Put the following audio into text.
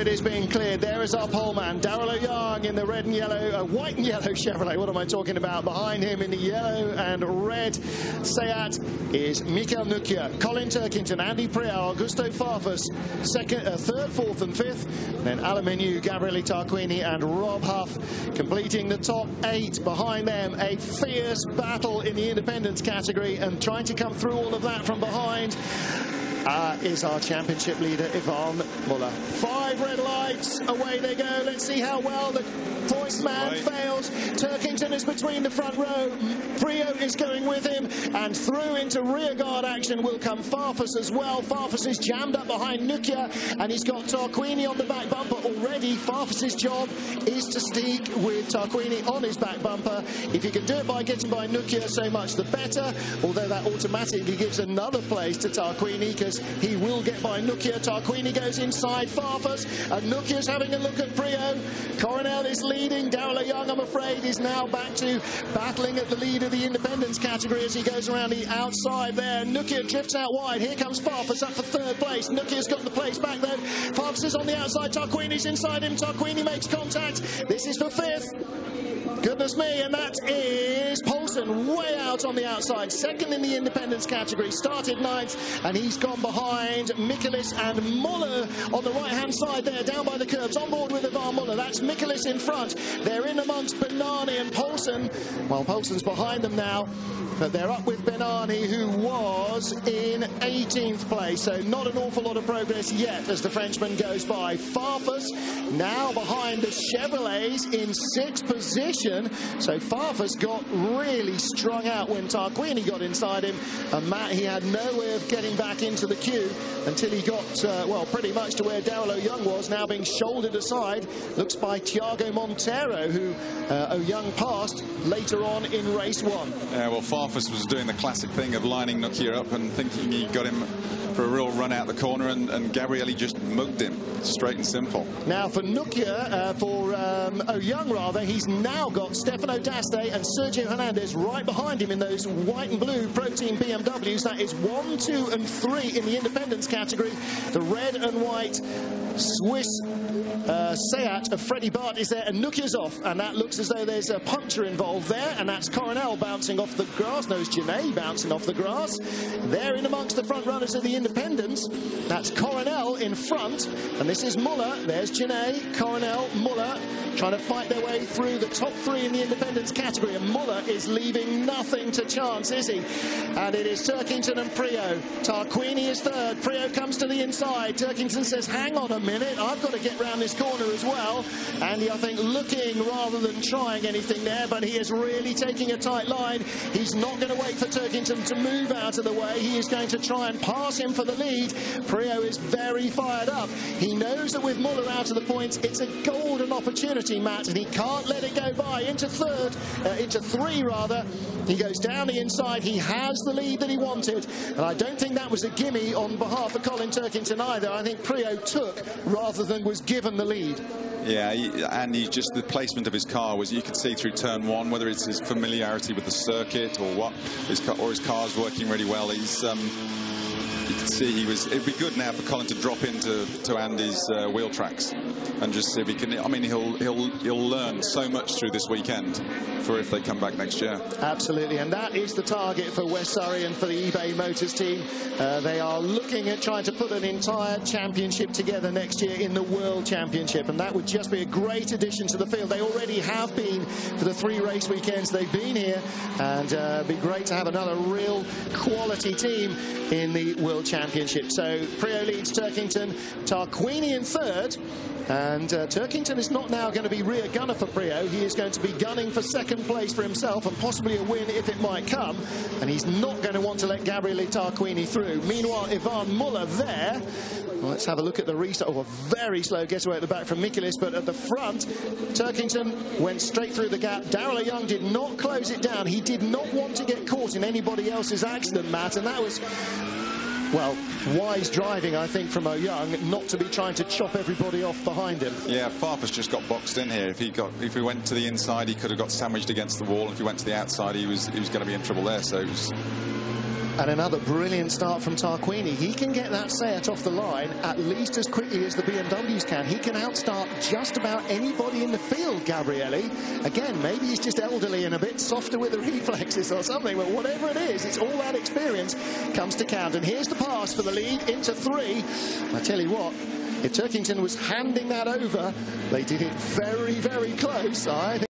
It is being cleared. There is our pole man, Daryl O'Young, in the red and yellow, white and yellow Chevrolet. What am I talking about? Behind him in the yellow and red Seat is Mikael Nukia, Colin Turkington, Andy Priaulx, Augusto Farfus, third, fourth and fifth. Then Alain Menu, Gabriele Tarquini and Rob Huff completing the top 8. Behind them, a fierce battle in the independence category, and trying to come through all of that from behind is our championship leader, Yvan Muller. 5 red lights, away they go. Let's see how well the point man fails. Turkington is between the front row. Priaulx is going with him, and through into rearguard action will come Farfus as well. Farfus is jammed up behind Nukia, and he's got Tarquini on the back bumper already. Farfus's job is to stick with Tarquini on his back bumper. If he can do it by getting by Nukia, so much the better, although that automatically gives another place to Tarquini, because he will get by Nukia. Tarquini goes inside Farfus, and Nukia's having a look at Priaulx. Coronel is leading. Daryl O'Young, I'm afraid, is now back to battling at the lead of the independence category as he goes around the outside there. Nukia drifts out wide. Here comes Farfus up for 3rd place. Nukia's got the place back though. Farfus is on the outside. Tarquini's inside him. Tarquini makes contact. This is for 5th. Goodness me, and that is Poulsen way out on the outside. 2nd in the independence category, started 9th, and he's gone behind Michaelis and Muller on the right-hand side there, down by the curbs, on board with Yvan Muller. That's Michaelis in front. They're in amongst Bennani and Poulsen. Well, Poulsen's behind them now, but they're up with Bennani, who was in 18th place, so not an awful lot of progress yet as the Frenchman goes by. Farfus now behind the Chevrolets in 6th position. So Farfus got really strung out when Tarquini got inside him, and Matt, he had no way of getting back into the queue until he got, well, pretty much to where Daryl O'Young was, now being shouldered aside, looks by Thiago Montero, who O'Young passed later on in race 1. Yeah, well, Farfus was doing the classic thing of lining Nukia up and thinking he got him for a real run out the corner, and Gabriele just mugged him, straight and simple. Now for Nukia, for O'Young rather, he's now got Stefano D'Aste and Sergio Hernandez right behind him in those white and blue Protein BMWs. That is 1, 2 and 3 in the independence category. The red and white Swiss Seat of Freddie Bart is there, and Nukia's off, and that looks as though there's a puncture involved there, and that's Coronel bouncing off the grass. No, it's Genet bouncing off the grass. They're in amongst the front runners of the independents. That's Coronel in front, and this is Muller. There's Genet, Coronel, Muller trying to fight their way through the top 3 in the independence category, and Muller is leaving nothing to chance, is he? And it is Turkington and Priaulx. Tarquini is 3rd. Priaulx comes to the inside. Turkington says, hang on a minute, I've got to get round this corner as well. And I think looking rather than trying anything there, but he is really taking a tight line. He's not going to wait for Turkington to move out of the way. He is going to try and pass him for the lead. Priaulx is very fired up. He knows that with Muller out of the points, it's a golden opportunity, Matt, and he can't let it go by. Into 3 rather. He goes down the inside. He has the lead that he wanted, and I don't think that was a gimme on behalf of Colin Turkington either. I think Priaulx took rather than was given the lead. Yeah, and just the placement of his car was, you could see through turn 1, whether it's his familiarity with the circuit or what, his car's working really well. He's you can see it'd be good now for Colin to drop into Andy's wheel tracks and just see if he can. I mean, he'll learn so much through this weekend for if they come back next year. Absolutely, and that is the target for West Surrey and for the eBay Motors team. They are looking at trying to put an entire championship together next year in the World Championship, and that would just be a great addition to the field. They already have been for the 3 race weekends they've been here, and it'd be great to have another real quality team in the World Championship. So Priaulx leads Turkington, Tarquini in 3rd, and Turkington is not now going to be rear gunner for Priaulx. He is going to be gunning for 2nd place for himself and possibly a win if it might come, and he's not going to want to let Gabriele Tarquini through. Meanwhile, Yvan Muller there. Well, let's have a look at the restart. Oh, a very slow getaway at the back from Michaelis, but at the front, Turkington went straight through the gap. Daryl O'Young did not close it down. He did not want to get caught in anybody else's accident, Matt, and that was, well, wise driving, I think, from O'Young, not to be trying to chop everybody off behind him. Yeah, Farfus just got boxed in here. If he went to the inside, he could have got sandwiched against the wall. If he went to the outside, he was going to be in trouble there. So it was And another brilliant start from Tarquini. He can get that Seat off the line at least as quickly as the BMWs can. He can outstart just about anybody in the field, Gabrielli. Again, maybe he's just elderly and a bit softer with the reflexes or something, but whatever it is, it's all that experience comes to count. And here's the pass for the lead into 3. I tell you what, if Turkington was handing that over, they did it very, very close. I think